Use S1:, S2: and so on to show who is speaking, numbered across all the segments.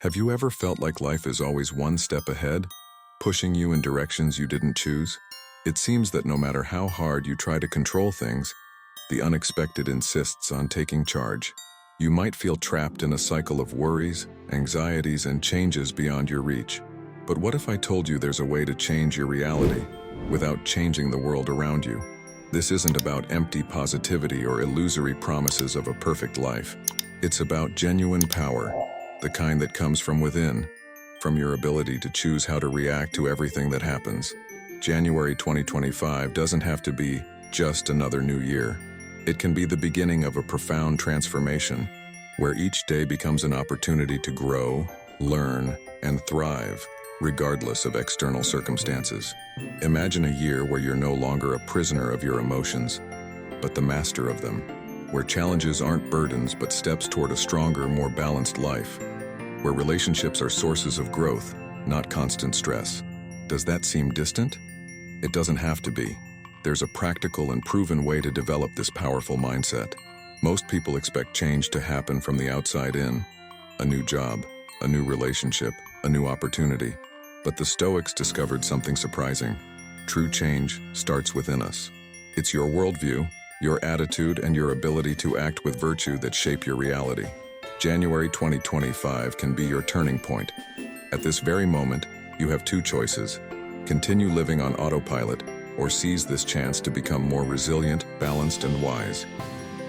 S1: Have you ever felt like life is always one step ahead, pushing you in directions you didn't choose? It seems that no matter how hard you try to control things, the unexpected insists on taking charge. You might feel trapped in a cycle of worries, anxieties, and changes beyond your reach. But what if I told you there's a way to change your reality without changing the world around you? This isn't about empty positivity or illusory promises of a perfect life. It's about genuine power, the kind that comes from within, from your ability to choose how to react to everything that happens. January 2025 doesn't have to be just another new year. It can be the beginning of a profound transformation, where each day becomes an opportunity to grow, learn, and thrive, regardless of external circumstances. Imagine a year where you're no longer a prisoner of your emotions, but the master of them, where challenges aren't burdens but steps toward a stronger, more balanced life, where relationships are sources of growth, not constant stress. Does that seem distant? It doesn't have to be. There's a practical and proven way to develop this powerful mindset. Most people expect change to happen from the outside in: a new job, a new relationship, a new opportunity. But the Stoics discovered something surprising. True change starts within us. It's your worldview, your attitude, and your ability to act with virtue that shape your reality. January 2025 can be your turning point. At this very moment, you have two choices: continue living on autopilot, or seize this chance to become more resilient, balanced, and wise.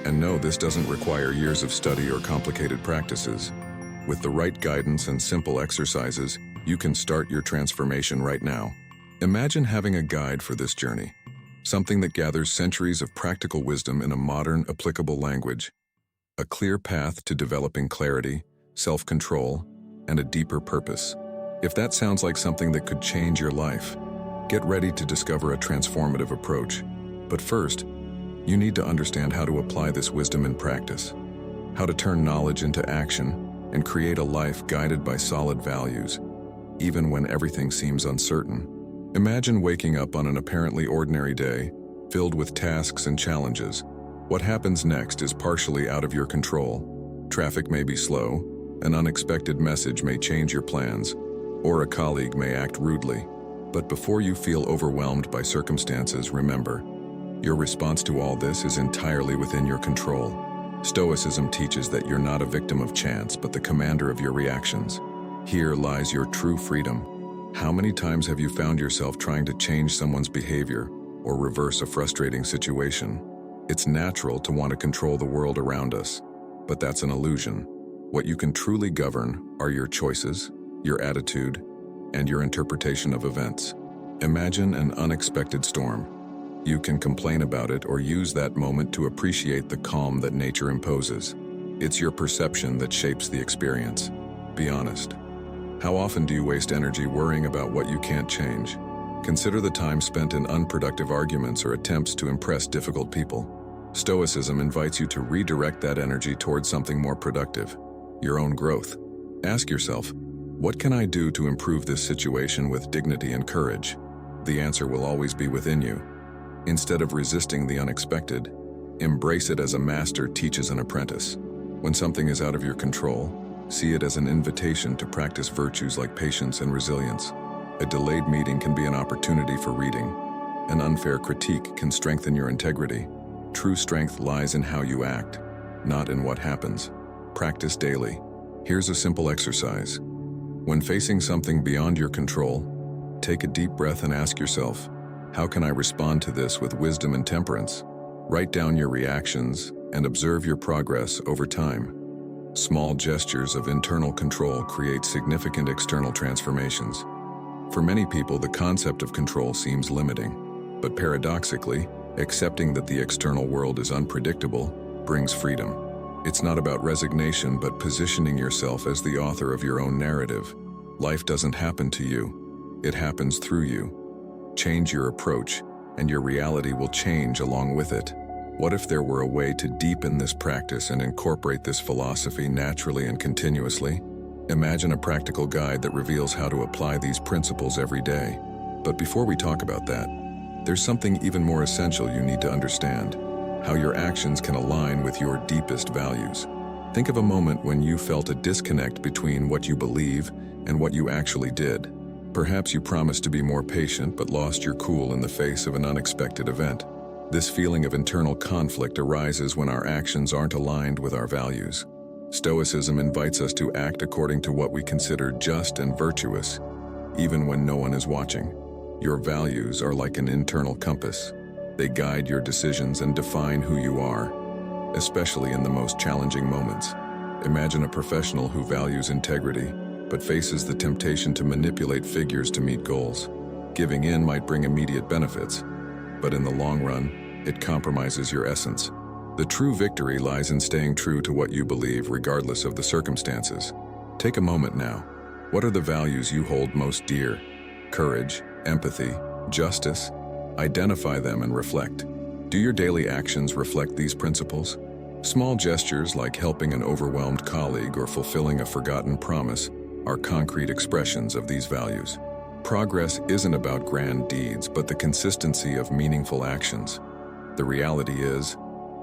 S1: And no, this doesn't require years of study or complicated practices. With the right guidance and simple exercises, you can start your transformation right now. Imagine having a guide for this journey, something that gathers centuries of practical wisdom in a modern, applicable language. A clear path to developing clarity, self-control, and a deeper purpose. If that sounds like something that could change your life, get ready to discover a transformative approach. But first, you need to understand how to apply this wisdom in practice, how to turn knowledge into action, and create a life guided by solid values, even when everything seems uncertain. Imagine waking up on an apparently ordinary day, filled with tasks and challenges. What happens next is partially out of your control. Traffic may be slow, an unexpected message may change your plans, or a colleague may act rudely. But before you feel overwhelmed by circumstances, remember, your response to all this is entirely within your control. Stoicism teaches that you're not a victim of chance, but the commander of your reactions. Here lies your true freedom. How many times have you found yourself trying to change someone's behavior or reverse a frustrating situation? It's natural to want to control the world around us, but that's an illusion. What you can truly govern are your choices, your attitude, and your interpretation of events. Imagine an unexpected storm. You can complain about it or use that moment to appreciate the calm that nature imposes. It's your perception that shapes the experience. Be honest. How often do you waste energy worrying about what you can't change? Consider the time spent in unproductive arguments or attempts to impress difficult people. Stoicism invites you to redirect that energy towards something more productive, your own growth. Ask yourself, what can I do to improve this situation with dignity and courage? The answer will always be within you. Instead of resisting the unexpected, embrace it as a master teaches an apprentice. When something is out of your control, see it as an invitation to practice virtues like patience and resilience. A delayed meeting can be an opportunity for reading. An unfair critique can strengthen your integrity. True strength lies in how you act, not in what happens. Practice daily. Here's a simple exercise. When facing something beyond your control, take a deep breath and ask yourself, how can I respond to this with wisdom and temperance? Write down your reactions and observe your progress over time. Small gestures of internal control create significant external transformations. For many people, the concept of control seems limiting, but paradoxically, accepting that the external world is unpredictable brings freedom. It's not about resignation, but positioning yourself as the author of your own narrative. Life doesn't happen to you, it happens through you. Change your approach, and your reality will change along with it. What if there were a way to deepen this practice and incorporate this philosophy naturally and continuously? Imagine a practical guide that reveals how to apply these principles every day. But before we talk about that, there's something even more essential you need to understand: how your actions can align with your deepest values. Think of a moment when you felt a disconnect between what you believe and what you actually did. Perhaps you promised to be more patient but lost your cool in the face of an unexpected event. This feeling of internal conflict arises when our actions aren't aligned with our values. Stoicism invites us to act according to what we consider just and virtuous, even when no one is watching. Your values are like an internal compass. They guide your decisions and define who you are, especially in the most challenging moments. Imagine a professional who values integrity, but faces the temptation to manipulate figures to meet goals. Giving in might bring immediate benefits, but in the long run, it compromises your essence. The true victory lies in staying true to what you believe regardless of the circumstances. Take a moment now. What are the values you hold most dear? Courage, empathy, justice? Identify them and reflect. Do your daily actions reflect these principles? Small gestures like helping an overwhelmed colleague or fulfilling a forgotten promise are concrete expressions of these values. Progress isn't about grand deeds, but the consistency of meaningful actions. The reality is,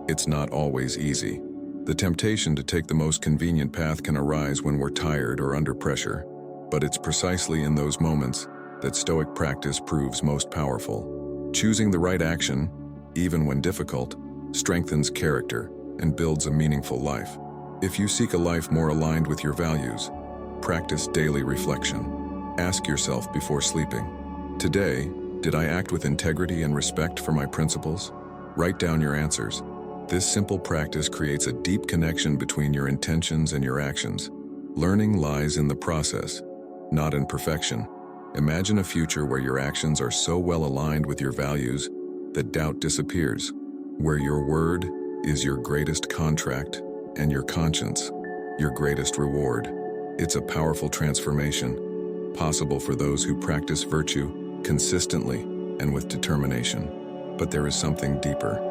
S1: it's not always easy. The temptation to take the most convenient path can arise when we're tired or under pressure, but it's precisely in those moments that Stoic practice proves most powerful. Choosing the right action, even when difficult, strengthens character and builds a meaningful life. If you seek a life more aligned with your values, practice daily reflection. Ask yourself before sleeping, today, did I act with integrity and respect for my principles? Write down your answers. This simple practice creates a deep connection between your intentions and your actions. Learning lies in the process, not in perfection. Imagine a future where your actions are so well aligned with your values that doubt disappears, where your word is your greatest contract and your conscience your greatest reward. It's a powerful transformation, possible for those who practice virtue consistently and with determination. But there is something deeper.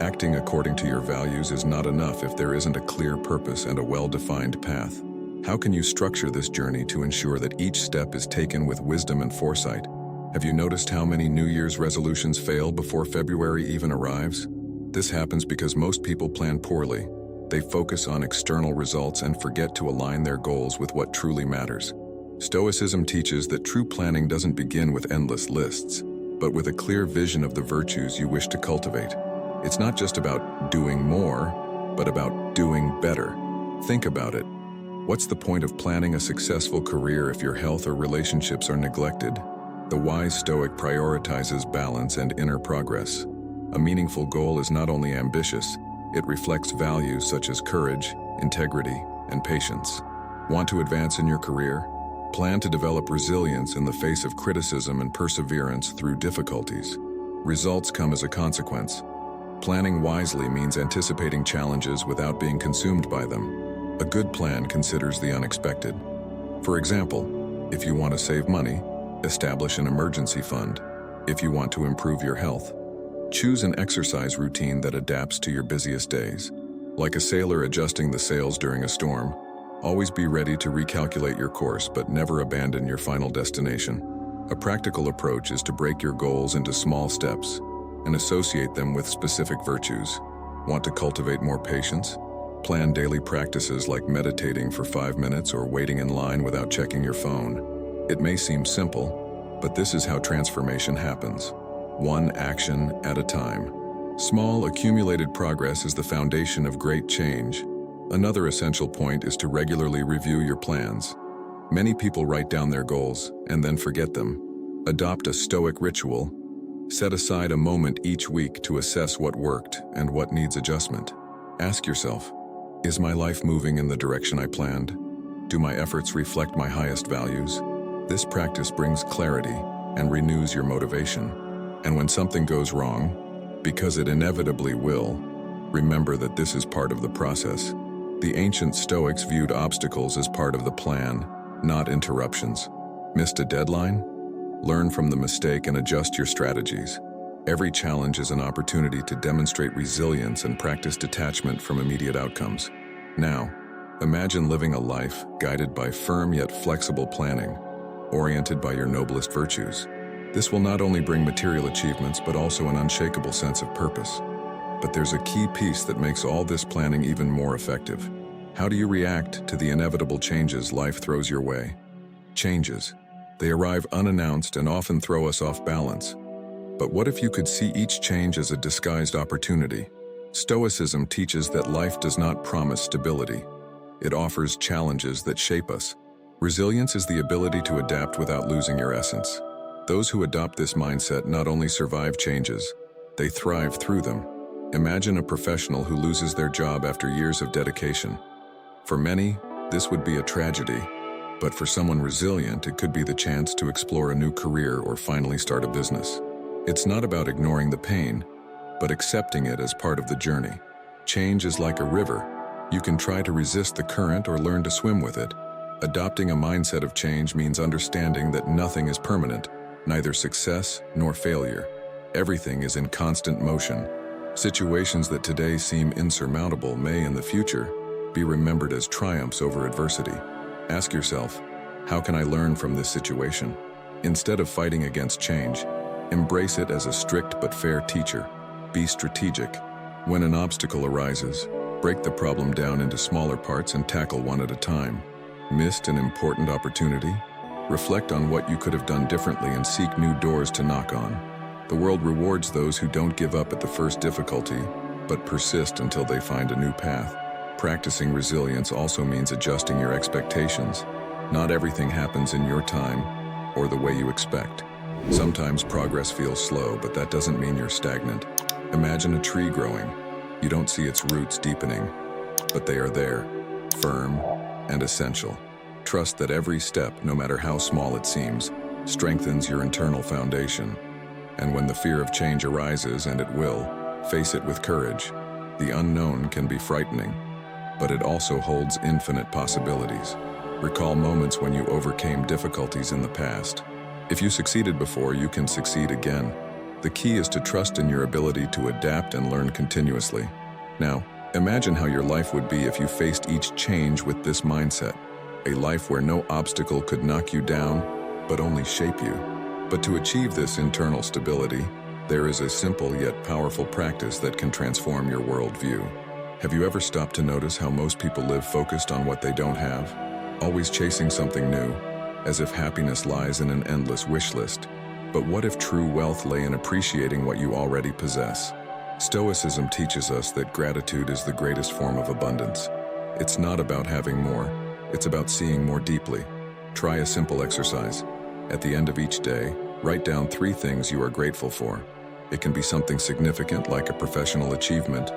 S1: Acting according to your values is not enough if there isn't a clear purpose and a well-defined path. How can you structure this journey to ensure that each step is taken with wisdom and foresight? Have you noticed how many New Year's resolutions fail before February even arrives? This happens because most people plan poorly. They focus on external results and forget to align their goals with what truly matters. Stoicism teaches that true planning doesn't begin with endless lists, but with a clear vision of the virtues you wish to cultivate. It's not just about doing more, but about doing better. Think about it. What's the point of planning a successful career if your health or relationships are neglected? The wise Stoic prioritizes balance and inner progress. A meaningful goal is not only ambitious, it reflects values such as courage, integrity, and patience. Want to advance in your career? Plan to develop resilience in the face of criticism and perseverance through difficulties. Results come as a consequence. Planning wisely means anticipating challenges without being consumed by them. A good plan considers the unexpected. For example, if you want to save money, establish an emergency fund. If you want to improve your health, choose an exercise routine that adapts to your busiest days. Like a sailor adjusting the sails during a storm, always be ready to recalculate your course but never abandon your final destination. A practical approach is to break your goals into small steps and associate them with specific virtues. Want to cultivate more patience? Plan daily practices like meditating for 5 minutes or waiting in line without checking your phone. It may seem simple, but this is how transformation happens. One action at a time. Small, accumulated progress is the foundation of great change. Another essential point is to regularly review your plans. Many people write down their goals and then forget them. Adopt a Stoic ritual. Set aside a moment each week to assess what worked and what needs adjustment. Ask yourself, is my life moving in the direction I planned? Do my efforts reflect my highest values? This practice brings clarity and renews your motivation. And when something goes wrong, because it inevitably will, remember that this is part of the process. The ancient Stoics viewed obstacles as part of the plan, not interruptions. Missed a deadline? Learn from the mistake and adjust your strategies. Every challenge is an opportunity to demonstrate resilience and practice detachment from immediate outcomes. Now, imagine living a life guided by firm yet flexible planning, oriented by your noblest virtues. This will not only bring material achievements, but also an unshakable sense of purpose. But there's a key piece that makes all this planning even more effective. How do you react to the inevitable changes life throws your way? Changes. They arrive unannounced and often throw us off balance. But what if you could see each change as a disguised opportunity? Stoicism teaches that life does not promise stability. It offers challenges that shape us. Resilience is the ability to adapt without losing your essence. Those who adopt this mindset not only survive changes, they thrive through them. Imagine a professional who loses their job after years of dedication. For many, this would be a tragedy, but for someone resilient, it could be the chance to explore a new career or finally start a business. It's not about ignoring the pain, but accepting it as part of the journey. Change is like a river. You can try to resist the current or learn to swim with it. Adopting a mindset of change means understanding that nothing is permanent, neither success nor failure. Everything is in constant motion. Situations that today seem insurmountable may, in the future, be remembered as triumphs over adversity. Ask yourself, how can I learn from this situation? Instead of fighting against change, embrace it as a strict but fair teacher. Be strategic. When an obstacle arises, break the problem down into smaller parts and tackle one at a time. Missed an important opportunity? Reflect on what you could have done differently and seek new doors to knock on. The world rewards those who don't give up at the first difficulty, but persist until they find a new path. Practicing resilience also means adjusting your expectations. Not everything happens in your time or the way you expect. Sometimes progress feels slow, but that doesn't mean you're stagnant. Imagine a tree growing. You don't see its roots deepening, but they are there, firm and essential. Trust that every step, no matter how small it seems, strengthens your internal foundation. And when the fear of change arises, and it will, face it with courage. The unknown can be frightening, but it also holds infinite possibilities. Recall moments when you overcame difficulties in the past. If you succeeded before, you can succeed again. The key is to trust in your ability to adapt and learn continuously. Now, imagine how your life would be if you faced each change with this mindset. A life where no obstacle could knock you down, but only shape you. But to achieve this internal stability, there is a simple yet powerful practice that can transform your worldview. Have you ever stopped to notice how most people live focused on what they don't have? Always chasing something new, as if happiness lies in an endless wish list. But what if true wealth lay in appreciating what you already possess? Stoicism teaches us that gratitude is the greatest form of abundance. It's not about having more, it's about seeing more deeply. Try a simple exercise. At the end of each day, write down 3 things you are grateful for. It can be something significant like a professional achievement,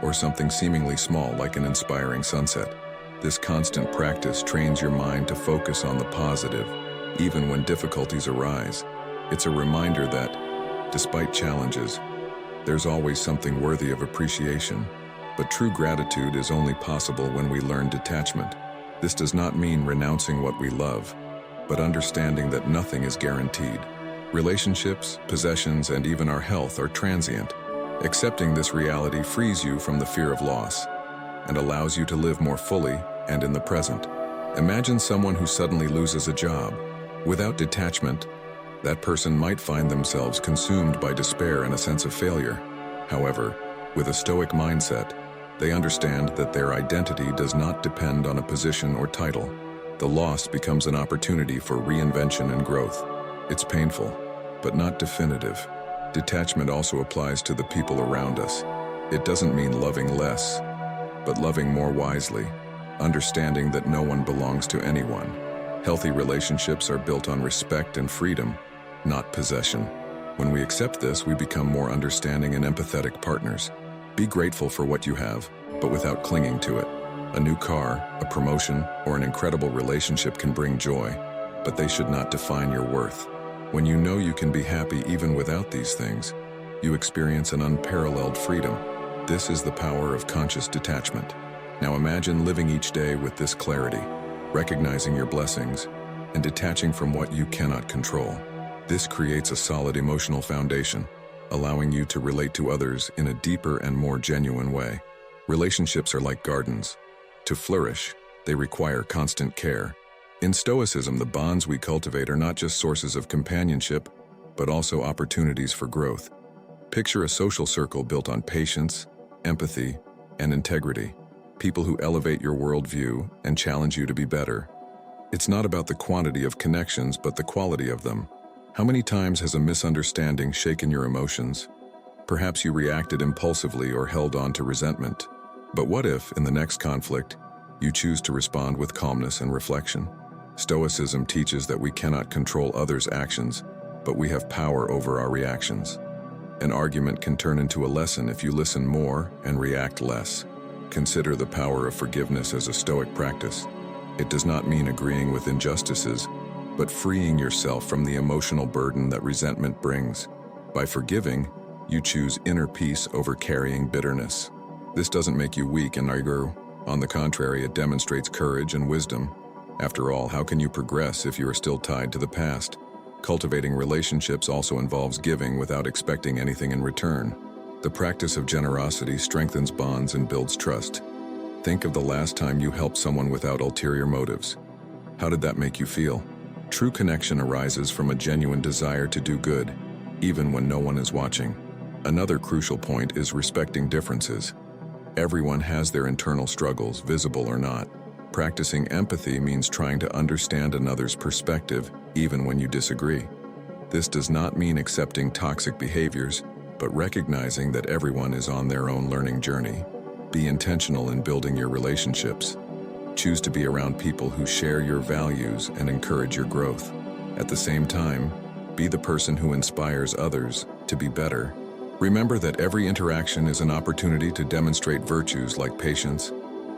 S1: or something seemingly small like an inspiring sunset. This constant practice trains your mind to focus on the positive, even when difficulties arise. It's a reminder that, despite challenges, there's always something worthy of appreciation. But true gratitude is only possible when we learn detachment. This does not mean renouncing what we love, but understanding that nothing is guaranteed. Relationships, possessions, and even our health are transient. Accepting this reality frees you from the fear of loss and allows you to live more fully and in the present. Imagine someone who suddenly loses a job. Without detachment, that person might find themselves consumed by despair and a sense of failure. However, with a Stoic mindset, they understand that their identity does not depend on a position or title. The loss becomes an opportunity for reinvention and growth. It's painful, but not definitive. Detachment also applies to the people around us. It doesn't mean loving less, but loving more wisely, understanding that no one belongs to anyone. Healthy relationships are built on respect and freedom, not possession. When we accept this, we become more understanding and empathetic partners. Be grateful for what you have, but without clinging to it. A new car, a promotion, or an incredible relationship can bring joy, but they should not define your worth. When you know you can be happy even without these things, you experience an unparalleled freedom. This is the power of conscious detachment. Now imagine living each day with this clarity, recognizing your blessings, and detaching from what you cannot control. This creates a solid emotional foundation, allowing you to relate to others in a deeper and more genuine way. Relationships are like gardens. To flourish, they require constant care. In Stoicism, the bonds we cultivate are not just sources of companionship, but also opportunities for growth. Picture a social circle built on patience, empathy, and integrity. people who elevate your worldview and challenge you to be better. It's not about the quantity of connections, but the quality of them. How many times has a misunderstanding shaken your emotions? Perhaps you reacted impulsively or held on to resentment. But what if, in the next conflict, you choose to respond with calmness and reflection? Stoicism teaches that we cannot control others' actions, but we have power over our reactions. An argument can turn into a lesson if you listen more and react less. Consider the power of forgiveness as a Stoic practice. It does not mean agreeing with injustices, but freeing yourself from the emotional burden that resentment brings. By forgiving, you choose inner peace over carrying bitterness. This doesn't make you weak and naive. On the contrary, it demonstrates courage and wisdom. After all, how can you progress if you are still tied to the past? Cultivating relationships also involves giving without expecting anything in return. The practice of generosity strengthens bonds and builds trust. Think of the last time you helped someone without ulterior motives. How did that make you feel? True connection arises from a genuine desire to do good, even when no one is watching. Another crucial point is respecting differences. Everyone has their internal struggles, visible or not. Practicing empathy means trying to understand another's perspective, even when you disagree. This does not mean accepting toxic behaviors, but recognizing that everyone is on their own learning journey. Be intentional in building your relationships. Choose to be around people who share your values and encourage your growth. At the same time, be the person who inspires others to be better. Remember that every interaction is an opportunity to demonstrate virtues like patience,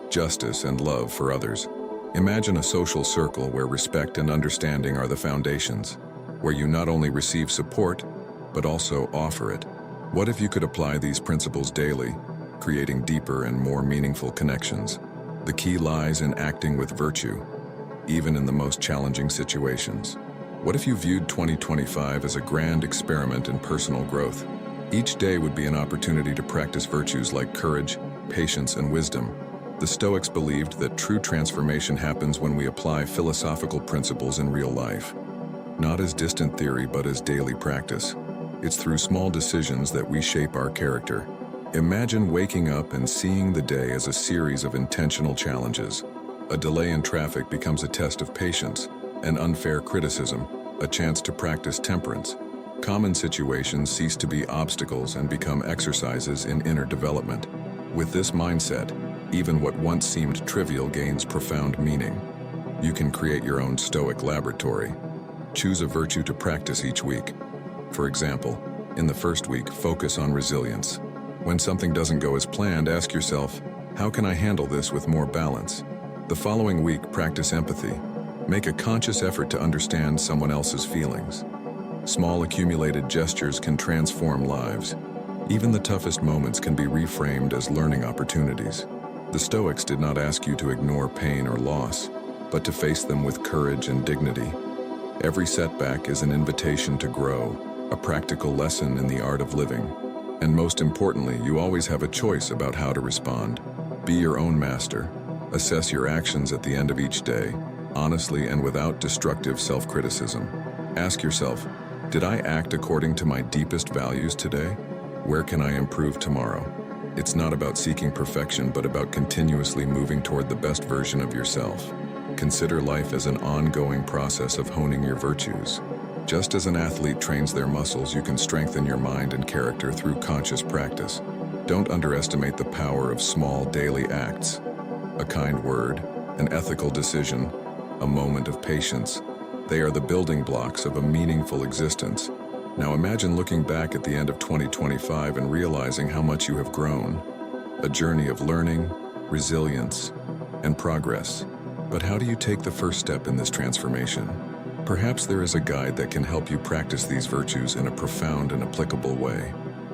S1: justice, and love for others. Imagine a social circle where respect and understanding are the foundations, where you not only receive support, but also offer it. What if you could apply these principles daily, creating deeper and more meaningful connections? The key lies in acting with virtue, even in the most challenging situations. What if you viewed 2025 as a grand experiment in personal growth? Each day would be an opportunity to practice virtues like courage, patience, and wisdom. The Stoics believed that true transformation happens when we apply philosophical principles in real life, not as distant theory but as daily practice. It's through small decisions that we shape our character. Imagine waking up and seeing the day as a series of intentional challenges. A delay in traffic becomes a test of patience, an unfair criticism, a chance to practice temperance. Common situations cease to be obstacles and become exercises in inner development. With this mindset, even what once seemed trivial gains profound meaning. You can create your own Stoic laboratory. Choose a virtue to practice each week. For example, in the first week, focus on resilience. When something doesn't go as planned, ask yourself, how can I handle this with more balance? The following week, practice empathy. Make a conscious effort to understand someone else's feelings. Small accumulated gestures can transform lives. Even the toughest moments can be reframed as learning opportunities. The Stoics did not ask you to ignore pain or loss, but to face them with courage and dignity. Every setback is an invitation to grow, a practical lesson in the art of living. And most importantly, you always have a choice about how to respond. Be your own master. Assess your actions at the end of each day, honestly and without destructive self-criticism. Ask yourself, did I act according to my deepest values today? Where can I improve tomorrow? It's not about seeking perfection, but about continuously moving toward the best version of yourself. Consider life as an ongoing process of honing your virtues. Just as an athlete trains their muscles, you can strengthen your mind and character through conscious practice. Don't underestimate the power of small daily acts. A kind word, an ethical decision, a moment of patience. They are the building blocks of a meaningful existence. Now imagine looking back at the end of 2025 and realizing how much you have grown. A journey of learning, resilience, and progress. But how do you take the first step in this transformation? Perhaps there is a guide that can help you practice these virtues in a profound and applicable way.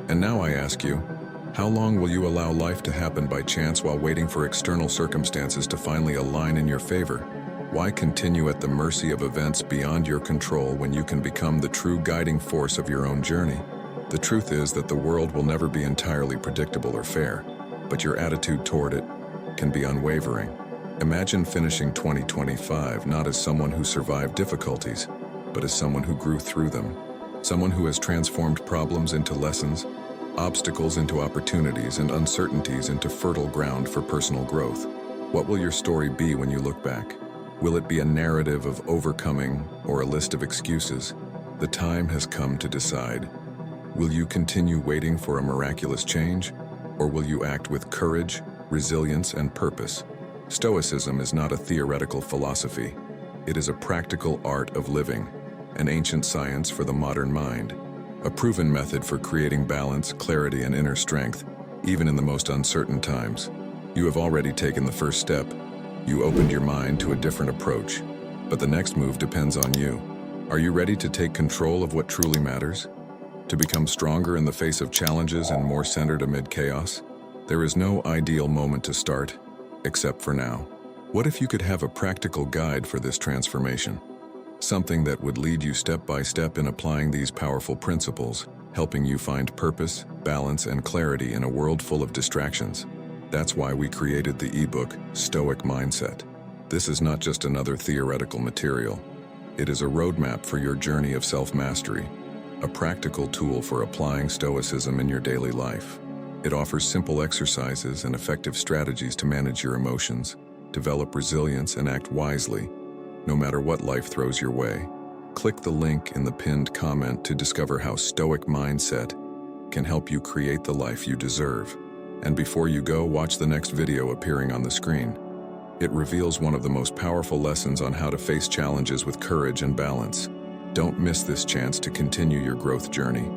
S1: And now I ask you, how long will you allow life to happen by chance while waiting for external circumstances to finally align in your favor? Why continue at the mercy of events beyond your control when you can become the true guiding force of your own journey? The truth is that the world will never be entirely predictable or fair, but your attitude toward it can be unwavering. Imagine finishing 2025 not as someone who survived difficulties, but as someone who grew through them, someone who has transformed problems into lessons, obstacles into opportunities and uncertainties into fertile ground for personal growth. What will your story be when you look back? Will it be a narrative of overcoming or a list of excuses? The time has come to decide. Will you continue waiting for a miraculous change, or will you act with courage, resilience, and purpose? Stoicism is not a theoretical philosophy. It is a practical art of living, an ancient science for the modern mind, a proven method for creating balance, clarity, and inner strength, even in the most uncertain times. You have already taken the first step. You opened your mind to a different approach, but the next move depends on you. Are you ready to take control of what truly matters? To become stronger in the face of challenges and more centered amid chaos? There is no ideal moment to start, except for now. What if you could have a practical guide for this transformation? Something that would lead you step by step in applying these powerful principles, helping you find purpose, balance, and clarity in a world full of distractions. That's why we created the ebook, Stoic Mindset. This is not just another theoretical material. It is a roadmap for your journey of self-mastery, a practical tool for applying Stoicism in your daily life. It offers simple exercises and effective strategies to manage your emotions, develop resilience, and act wisely, no matter what life throws your way. Click the link in the pinned comment to discover how Stoic Mindset can help you create the life you deserve. And before you go, watch the next video appearing on the screen. It reveals one of the most powerful lessons on how to face challenges with courage and balance. Don't miss this chance to continue your growth journey.